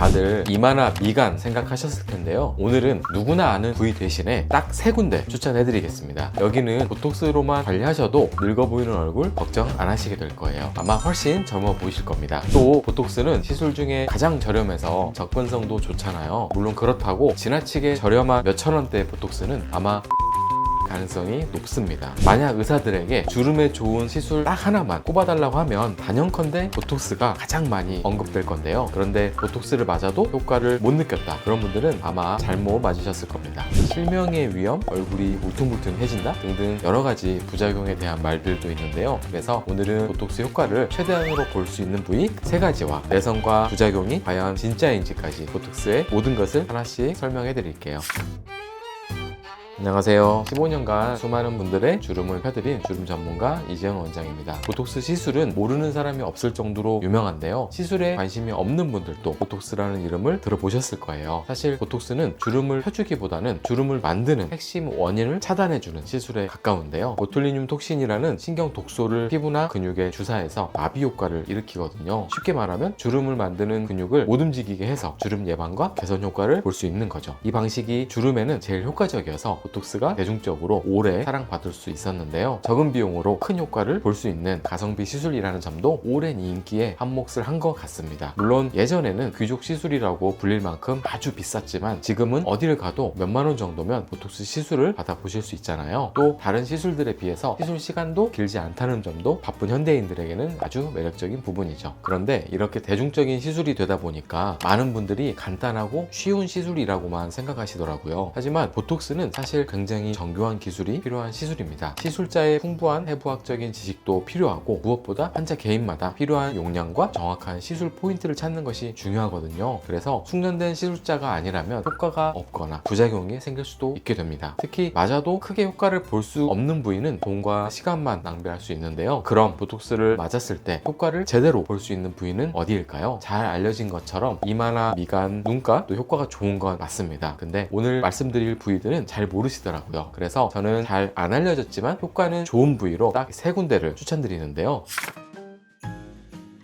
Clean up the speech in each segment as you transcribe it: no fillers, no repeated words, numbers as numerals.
다들 이마나 미간 생각하셨을 텐데요. 오늘은 누구나 아는 부위 대신에 딱 3군데 추천해드리겠습니다. 여기는 보톡스로만 관리하셔도 늙어 보이는 얼굴 걱정 안 하시게 될 거예요. 아마 훨씬 젊어 보이실 겁니다. 또 보톡스는 시술 중에 가장 저렴해서 접근성도 좋잖아요. 물론 그렇다고 지나치게 저렴한 몇천 원대 보톡스는 아마 가능성이 높습니다. 만약 의사들에게 주름에 좋은 시술 딱 하나만 꼽아달라고 하면 단연컨대 보톡스가 가장 많이 언급될 건데요. 그런데 보톡스를 맞아도 효과를 못 느꼈다, 그런 분들은 아마 잘못 맞으셨을 겁니다. 실명의 위험, 얼굴이 울퉁불퉁해진다 등등 여러 가지 부작용에 대한 말들도 있는데요. 그래서 오늘은 보톡스 효과를 최대한으로 볼 수 있는 부위 3가지와 내성과 부작용이 과연 진짜인지까지 보톡스의 모든 것을 하나씩 설명해 드릴게요. 안녕하세요. 15년간 수많은 분들의 주름을 펴드린 주름 전문가 이재현 원장입니다. 보톡스 시술은 모르는 사람이 없을 정도로 유명한데요. 시술에 관심이 없는 분들도 보톡스라는 이름을 들어보셨을 거예요. 사실 보톡스는 주름을 펴주기보다는 주름을 만드는 핵심 원인을 차단해주는 시술에 가까운데요. 보툴리늄 톡신이라는 신경 독소를 피부나 근육에 주사해서 마비 효과를 일으키거든요. 쉽게 말하면 주름을 만드는 근육을 못 움직이게 해서 주름 예방과 개선 효과를 볼 수 있는 거죠. 이 방식이 주름에는 제일 효과적이어서 보톡스가 대중적으로 오래 사랑받을 수 있었는데요. 적은 비용으로 큰 효과를 볼 수 있는 가성비 시술이라는 점도 오랜 인기에 한몫을 한 것 같습니다. 물론 예전에는 귀족 시술이라고 불릴 만큼 아주 비쌌지만 지금은 어디를 가도 몇만 원 정도면 보톡스 시술을 받아보실 수 있잖아요. 또 다른 시술들에 비해서 시술 시간도 길지 않다는 점도 바쁜 현대인들에게는 아주 매력적인 부분이죠. 그런데 이렇게 대중적인 시술이 되다 보니까 많은 분들이 간단하고 쉬운 시술이라고만 생각하시더라고요. 하지만 보톡스는 사실 굉장히 정교한 기술이 필요한 시술입니다. 시술자의 풍부한 해부학적인 지식도 필요하고 무엇보다 환자 개인마다 필요한 용량과 정확한 시술 포인트를 찾는 것이 중요하거든요. 그래서 숙련된 시술자가 아니라면 효과가 없거나 부작용이 생길 수도 있게 됩니다. 특히 맞아도 크게 효과를 볼 수 없는 부위는 돈과 시간만 낭비할 수 있는데요. 그럼 보톡스를 맞았을 때 효과를 제대로 볼 수 있는 부위는 어디일까요? 잘 알려진 것처럼 이마나 미간, 눈가 또 효과가 좋은 건 맞습니다. 근데 오늘 말씀드릴 부위들은 잘 모르시더라고요. 그래서 저는 잘 안 알려졌지만 효과는 좋은 부위로 딱 3군데를 추천드리는데요.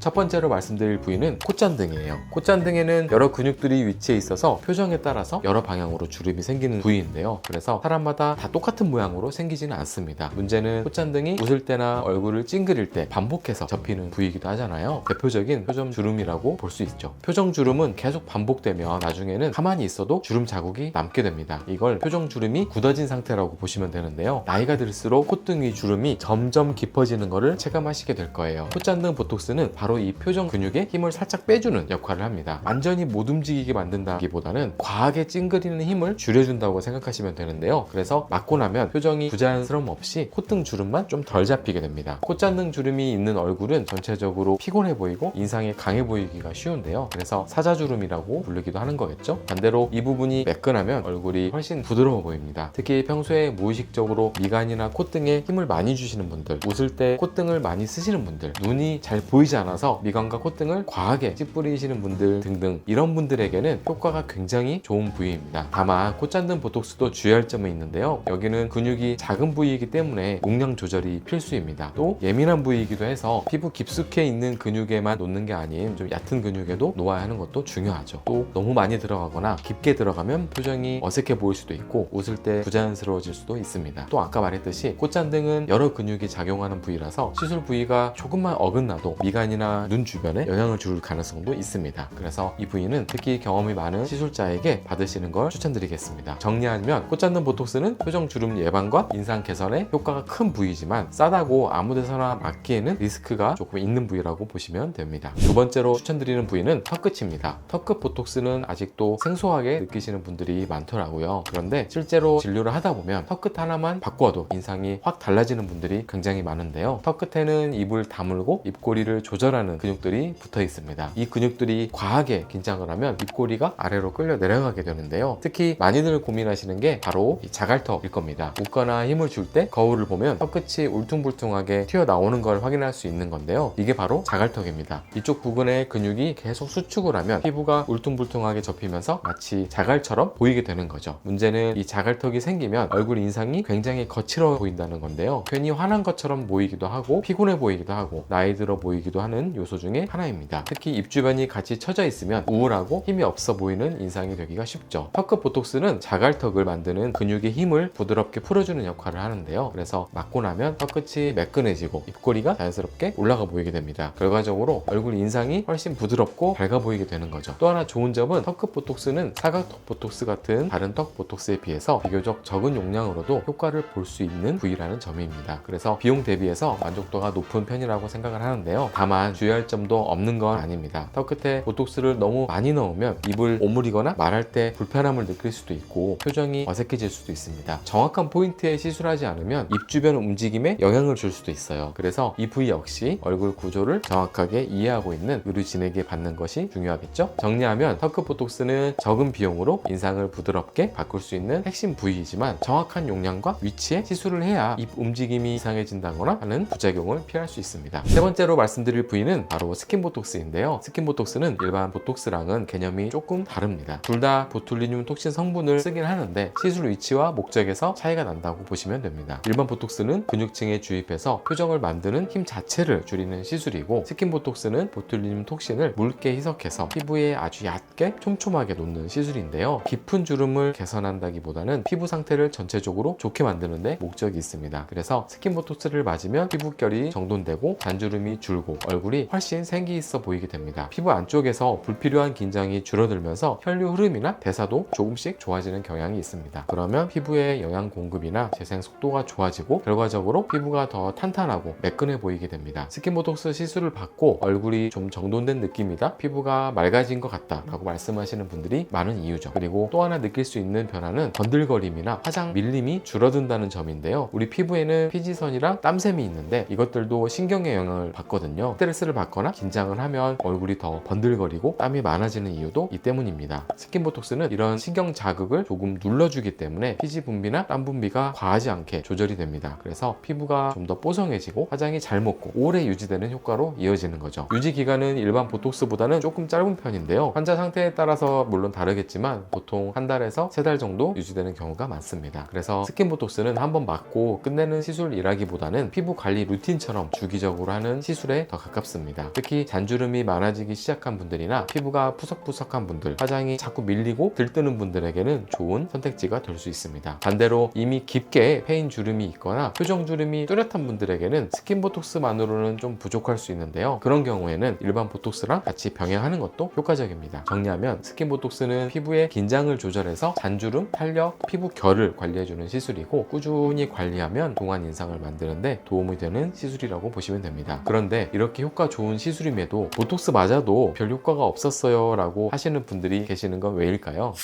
첫 번째로 말씀드릴 부위는 콧잔등이에요. 콧잔등에는 여러 근육들이 위치해 있어서 표정에 따라서 여러 방향으로 주름이 생기는 부위인데요. 그래서 사람마다 다 똑같은 모양으로 생기지는 않습니다. 문제는 콧잔등이 웃을 때나 얼굴을 찡그릴 때 반복해서 접히는 부위이기도 하잖아요. 대표적인 표정 주름이라고 볼 수 있죠. 표정 주름은 계속 반복되면 나중에는 가만히 있어도 주름 자국이 남게 됩니다. 이걸 표정 주름이 굳어진 상태라고 보시면 되는데요. 나이가 들수록 콧등 위 주름이 점점 깊어지는 것을 체감하시게 될 거예요. 콧잔등 보톡스는 바로 이 표정 근육에 힘을 살짝 빼주는 역할을 합니다. 완전히 못 움직이게 만든다기보다는 과하게 찡그리는 힘을 줄여준다고 생각하시면 되는데요. 그래서 맞고 나면 표정이 부자연스러움 없이 콧등 주름만 좀 덜 잡히게 됩니다. 콧잔등 주름이 있는 얼굴은 전체적으로 피곤해 보이고 인상이 강해 보이기가 쉬운데요. 그래서 사자주름이라고 부르기도 하는 거겠죠. 반대로 이 부분이 매끈하면 얼굴이 훨씬 부드러워 보입니다. 특히 평소에 무의식적으로 미간이나 콧등에 힘을 많이 주시는 분들, 웃을 때 콧등을 많이 쓰시는 분들, 눈이 잘 보이지 않아서 미간과 콧등을 과하게 찌푸리시는 분들 등등 이런 분들에게는 효과가 굉장히 좋은 부위입니다. 다만 콧잔등 보톡스도 주의할 점은 있는데요. 여기는 근육이 작은 부위이기 때문에 용량 조절이 필수입니다. 또 예민한 부위이기도 해서 피부 깊숙해 있는 근육에만 놓는 게 아닌 좀 얕은 근육에도 놓아야 하는 것도 중요하죠. 또 너무 많이 들어가거나 깊게 들어가면 표정이 어색해 보일 수도 있고 웃을 때 부자연스러워질 수도 있습니다. 또 아까 말했듯이 콧잔등은 여러 근육이 작용하는 부위라서 시술 부위가 조금만 어긋나도 미간이나 눈 주변에 영향을 줄 가능성도 있습니다. 그래서 이 부위는 특히 경험이 많은 시술자에게 받으시는 걸 추천드리겠습니다. 정리하면 콧잔등 보톡스는 표정 주름 예방과 인상 개선에 효과가 큰 부위지만 싸다고 아무 데서나 맞기에는 리스크가 조금 있는 부위라고 보시면 됩니다. 두 번째로 추천드리는 부위는 턱끝입니다. 턱끝 보톡스는 아직도 생소하게 느끼시는 분들이 많더라고요. 그런데 실제로 진료를 하다 보면 턱끝 하나만 바꿔도 인상이 확 달라지는 분들이 굉장히 많은데요. 턱끝에는 입을 다물고 입꼬리를 조절하는 근육들이 붙어 있습니다. 이 근육들이 과하게 긴장을 하면 입꼬리가 아래로 끌려 내려가게 되는데요. 특히 많이들 고민하시는 게 바로 이 자갈턱일 겁니다. 웃거나 힘을 줄 때 거울을 보면 턱끝이 울퉁불퉁하게 튀어나오는 걸 확인할 수 있는 건데요. 이게 바로 자갈턱입니다. 이쪽 부근의 근육이 계속 수축을 하면 피부가 울퉁불퉁하게 접히면서 마치 자갈처럼 보이게 되는 거죠. 문제는 이 자갈턱이 생기면 얼굴 인상이 굉장히 거칠어 보인다는 건데요. 괜히 화난 것처럼 보이기도 하고 피곤해 보이기도 하고 나이 들어 보이기도 하는 되는 요소 중에 하나입니다. 특히 입 주변이 같이 처져 있으면 우울하고 힘이 없어 보이는 인상이 되기가 쉽죠. 턱끝 보톡스는 자갈턱을 만드는 근육의 힘을 부드럽게 풀어주는 역할을 하는데요. 그래서 맞고 나면 턱끝이 매끈해지고 입꼬리가 자연스럽게 올라가 보이게 됩니다. 결과적으로 얼굴 인상이 훨씬 부드럽고 밝아 보이게 되는 거죠. 또 하나 좋은 점은 턱끝 보톡스는 사각턱 보톡스 같은 다른 턱 보톡스에 비해서 비교적 적은 용량으로도 효과를 볼 수 있는 부위라는 점입니다. 그래서 비용 대비해서 만족도가 높은 편이라고 생각을 하는데요. 다만 주의할 점도 없는 건 아닙니다. 턱끝에 보톡스를 너무 많이 넣으면 입을 오므리거나 말할 때 불편함을 느낄 수도 있고 표정이 어색해질 수도 있습니다. 정확한 포인트에 시술하지 않으면 입 주변 움직임에 영향을 줄 수도 있어요. 그래서 이 부위 역시 얼굴 구조를 정확하게 이해하고 있는 의료진에게 받는 것이 중요하겠죠? 정리하면 턱끝 보톡스는 적은 비용으로 인상을 부드럽게 바꿀 수 있는 핵심 부위이지만 정확한 용량과 위치에 시술을 해야 입 움직임이 이상해진다거나 하는 부작용을 피할 수 있습니다. 세 번째로 말씀드릴 부위는 바로 스킨 보톡스인데요. 스킨 보톡스는 일반 보톡스랑은 개념이 조금 다릅니다. 둘 다 보툴리늄 톡신 성분을 쓰긴 하는데 시술 위치와 목적에서 차이가 난다고 보시면 됩니다. 일반 보톡스는 근육층에 주입해서 표정을 만드는 힘 자체를 줄이는 시술이고 스킨 보톡스는 보툴리늄 톡신을 묽게 희석해서 피부에 아주 얕게 촘촘하게 놓는 시술인데요. 깊은 주름을 개선한다기보다는 피부 상태를 전체적으로 좋게 만드는데 목적이 있습니다. 그래서 스킨 보톡스를 맞으면 피부결이 정돈되고 잔주름이 줄고 얼굴이 훨씬 생기 있어 보이게 됩니다. 피부 안쪽에서 불필요한 긴장이 줄어들면서 혈류 흐름이나 대사도 조금씩 좋아지는 경향이 있습니다. 그러면 피부의 영양 공급이나 재생 속도가 좋아지고 결과적으로 피부가 더 탄탄하고 매끈해 보이게 됩니다. 스킨 보톡스 시술을 받고 얼굴이 좀 정돈된 느낌이다, 피부가 맑아진 것 같다 라고 말씀하시는 분들이 많은 이유죠. 그리고 또 하나 느낄 수 있는 변화는 번들거림이나 화장 밀림이 줄어든다는 점인데요. 우리 피부에는 피지선이랑 땀샘이 있는데 이것들도 신경의 영향을 받거든요. 스트레스를 받거나 긴장을 하면 얼굴이 더 번들거리고 땀이 많아지는 이유도 이 때문입니다. 스킨 보톡스는 이런 신경 자극을 조금 눌러주기 때문에 피지 분비나 땀 분비가 과하지 않게 조절이 됩니다. 그래서 피부가 좀 더 뽀송해지고 화장이 잘 먹고 오래 유지되는 효과로 이어지는 거죠. 유지 기간은 일반 보톡스보다는 조금 짧은 편인데요. 환자 상태에 따라서 물론 다르겠지만 보통 한 달에서 3달 정도 유지되는 경우가 많습니다. 그래서 스킨 보톡스는 한번 맞고 끝내는 시술이라기보다는 피부 관리 루틴처럼 주기적으로 하는 시술에 더 가깝습니다. 특히 잔주름이 많아지기 시작한 분들이나 피부가 푸석푸석한 분들, 화장이 자꾸 밀리고 들뜨는 분들에게는 좋은 선택지가 될 수 있습니다. 반대로 이미 깊게 패인 주름이 있거나 표정 주름이 뚜렷한 분들에게는 스킨 보톡스만으로는 좀 부족할 수 있는데요. 그런 경우에는 일반 보톡스랑 같이 병행하는 것도 효과적입니다. 정리하면 스킨 보톡스는 피부의 긴장을 조절해서 잔주름, 탄력, 피부 결을 관리해주는 시술이고 꾸준히 관리하면 동안 인상을 만드는데 도움이 되는 시술이라고 보시면 됩니다. 그런데 이렇게 효과 좋은 시술임에도 보톡스 맞아도 별 효과가 없었어요 라고 하시는 분들이 계시는 건 왜일까요?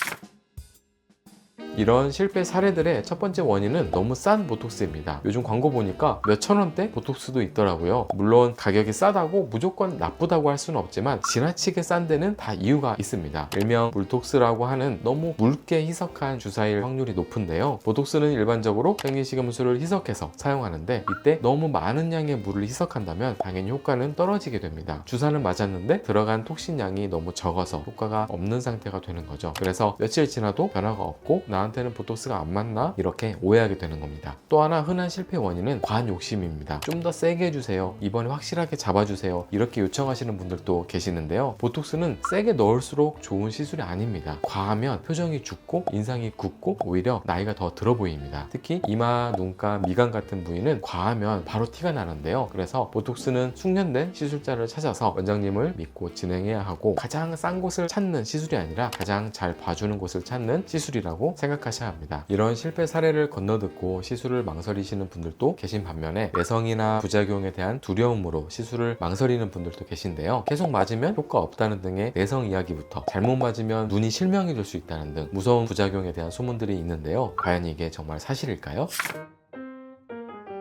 이런 실패 사례들의 첫 번째 원인은 너무 싼 보톡스입니다. 요즘 광고 보니까 몇천 원대 보톡스도 있더라고요. 물론 가격이 싸다고 무조건 나쁘다고 할 수는 없지만 지나치게 싼 데는 다 이유가 있습니다. 일명 물톡스라고 하는 너무 묽게 희석한 주사일 확률이 높은데요. 보톡스는 일반적으로 생리식염수를 희석해서 사용하는데 이때 너무 많은 양의 물을 희석한다면 당연히 효과는 떨어지게 됩니다. 주사는 맞았는데 들어간 톡신 양이 너무 적어서 효과가 없는 상태가 되는 거죠. 그래서 며칠 지나도 변화가 없고 나한테는 보톡스가 안 맞나? 이렇게 오해하게 되는 겁니다. 또 하나 흔한 실패 원인은 과한 욕심입니다. 좀 더 세게 해주세요, 이번에 확실하게 잡아주세요, 이렇게 요청하시는 분들도 계시는데요. 보톡스는 세게 넣을수록 좋은 시술이 아닙니다. 과하면 표정이 죽고 인상이 굳고 오히려 나이가 더 들어 보입니다. 특히 이마, 눈가, 미간 같은 부위는 과하면 바로 티가 나는데요. 그래서 보톡스는 숙련된 시술자를 찾아서 원장님을 믿고 진행해야 하고 가장 싼 곳을 찾는 시술이 아니라 가장 잘 봐주는 곳을 찾는 시술이라고 생각하셔야 합니다. 이런 실패 사례를 건너듣고 시술을 망설이시는 분들도 계신 반면에 내성이나 부작용에 대한 두려움으로 시술을 망설이는 분들도 계신데요. 계속 맞으면 효과 없다는 등의 내성 이야기부터 잘못 맞으면 눈이 실명이 될 수 있다는 등 무서운 부작용에 대한 소문들이 있는데요. 과연 이게 정말 사실일까요?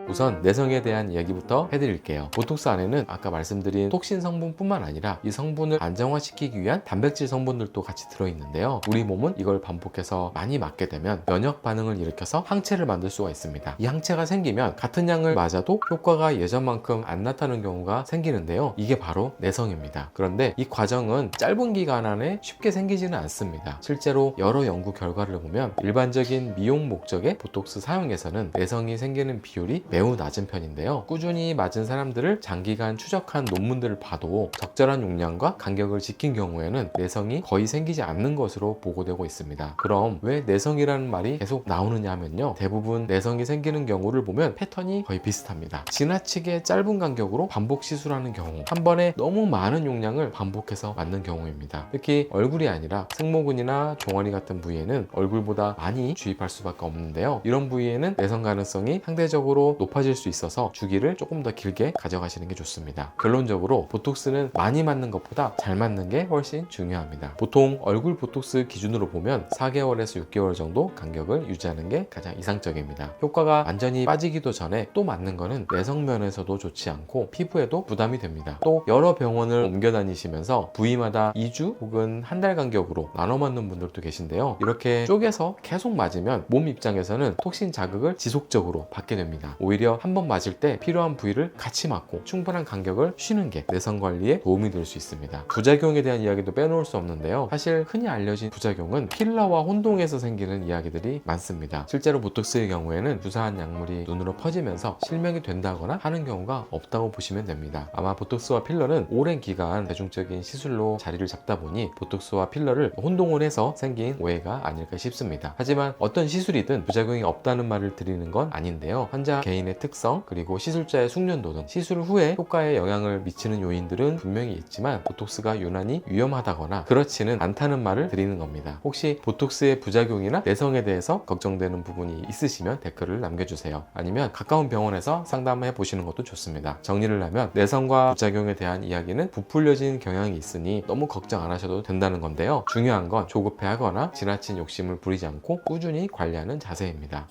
우선 내성에 대한 이야기부터 해드릴게요. 보톡스 안에는 아까 말씀드린 톡신 성분뿐만 아니라 이 성분을 안정화시키기 위한 단백질 성분들도 같이 들어있는데요. 우리 몸은 이걸 반복해서 많이 맞게 되면 면역 반응을 일으켜서 항체를 만들 수가 있습니다. 이 항체가 생기면 같은 양을 맞아도 효과가 예전만큼 안 나타나는 경우가 생기는데요. 이게 바로 내성입니다. 그런데 이 과정은 짧은 기간 안에 쉽게 생기지는 않습니다. 실제로 여러 연구 결과를 보면 일반적인 미용 목적의 보톡스 사용에서는 내성이 생기는 비율이 매우 매우 낮은 편인데요. 꾸준히 맞은 사람들을 장기간 추적한 논문들을 봐도 적절한 용량과 간격을 지킨 경우에는 내성이 거의 생기지 않는 것으로 보고되고 있습니다. 그럼 왜 내성이라는 말이 계속 나오느냐 하면요, 대부분 내성이 생기는 경우를 보면 패턴이 거의 비슷합니다. 지나치게 짧은 간격으로 반복 시술하는 경우, 한 번에 너무 많은 용량을 반복해서 맞는 경우입니다. 특히 얼굴이 아니라 승모근이나 종아리 같은 부위에는 얼굴보다 많이 주입할 수밖에 없는데요, 이런 부위에는 내성 가능성이 상대적으로 높아질 수 있어서 주기를 조금 더 길게 가져가시는 게 좋습니다. 결론적으로 보톡스는 많이 맞는 것보다 잘 맞는 게 훨씬 중요합니다. 보통 얼굴 보톡스 기준으로 보면 4개월에서 6개월 정도 간격을 유지하는 게 가장 이상적입니다. 효과가 완전히 빠지기도 전에 또 맞는 거는 내성 면에서도 좋지 않고 피부에도 부담이 됩니다. 또 여러 병원을 옮겨 다니시면서 부위마다 2주 혹은 한 달 간격으로 나눠 맞는 분들도 계신데요, 이렇게 쪼개서 계속 맞으면 몸 입장에서는 톡신 자극을 지속적으로 받게 됩니다. 오히려 한 번 맞을 때 필요한 부위를 같이 맞고 충분한 간격을 쉬는 게 내성 관리에 도움이 될 수 있습니다. 부작용에 대한 이야기도 빼놓을 수 없는데요, 사실 흔히 알려진 부작용은 필러와 혼동에서 생기는 이야기들이 많습니다. 실제로 보톡스의 경우에는 주사한 약물이 눈으로 퍼지면서 실명이 된다거나 하는 경우가 없다고 보시면 됩니다. 아마 보톡스와 필러는 오랜 기간 대중적인 시술로 자리를 잡다 보니 보톡스와 필러를 혼동을 해서 생긴 오해가 아닐까 싶습니다. 하지만 어떤 시술이든 부작용이 없다는 말을 드리는 건 아닌데요, 환자 개인의 특성 그리고 시술자의 숙련도 등 시술 후에 효과에 영향을 미치는 요인들은 분명히 있지만 보톡스가 유난히 위험하다거나 그렇지는 않다는 말을 드리는 겁니다. 혹시 보톡스의 부작용이나 내성에 대해서 걱정되는 부분이 있으시면 댓글을 남겨주세요. 아니면 가까운 병원에서 상담해 보시는 것도 좋습니다. 정리를 하면 내성과 부작용에 대한 이야기는 부풀려진 경향이 있으니 너무 걱정 안 하셔도 된다는 건데요, 중요한 건 조급해하거나 지나친 욕심을 부리지 않고 꾸준히 관리하는 자세입니다.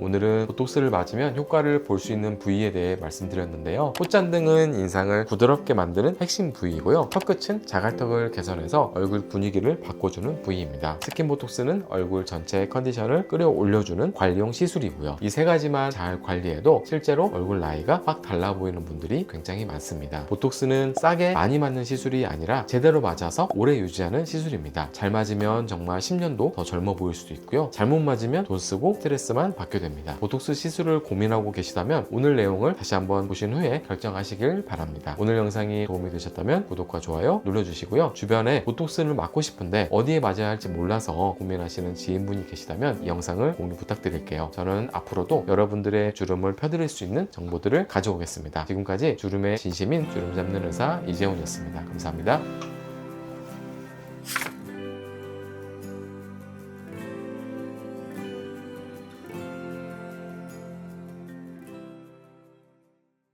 오늘은 보톡스를 맞으면 효과를 볼 수 있는 부위에 대해 말씀드렸는데요, 콧잔등은 인상을 부드럽게 만드는 핵심 부위이고요, 턱끝은 자갈턱을 개선해서 얼굴 분위기를 바꿔주는 부위입니다. 스킨 보톡스는 얼굴 전체의 컨디션을 끌어올려주는 관리용 시술이고요, 이 세 가지만 잘 관리해도 실제로 얼굴 나이가 확 달라 보이는 분들이 굉장히 많습니다. 보톡스는 싸게 많이 맞는 시술이 아니라 제대로 맞아서 오래 유지하는 시술입니다. 잘 맞으면 정말 10년도 더 젊어 보일 수도 있고요, 잘못 맞으면 돈 쓰고 스트레스만 받게 됩니다. 보톡스 시술을 고민하고 계시다면 오늘 내용을 다시 한번 보신 후에 결정하시길 바랍니다. 오늘 영상이 도움이 되셨다면 구독과 좋아요 눌러주시고요, 주변에 보톡스를 맞고 싶은데 어디에 맞아야 할지 몰라서 고민하시는 지인분이 계시다면 이 영상을 공유 부탁드릴게요. 저는 앞으로도 여러분들의 주름을 펴드릴 수 있는 정보들을 가져오겠습니다. 지금까지 주름의 진심인 주름 잡는 의사 이재훈이었습니다. 감사합니다.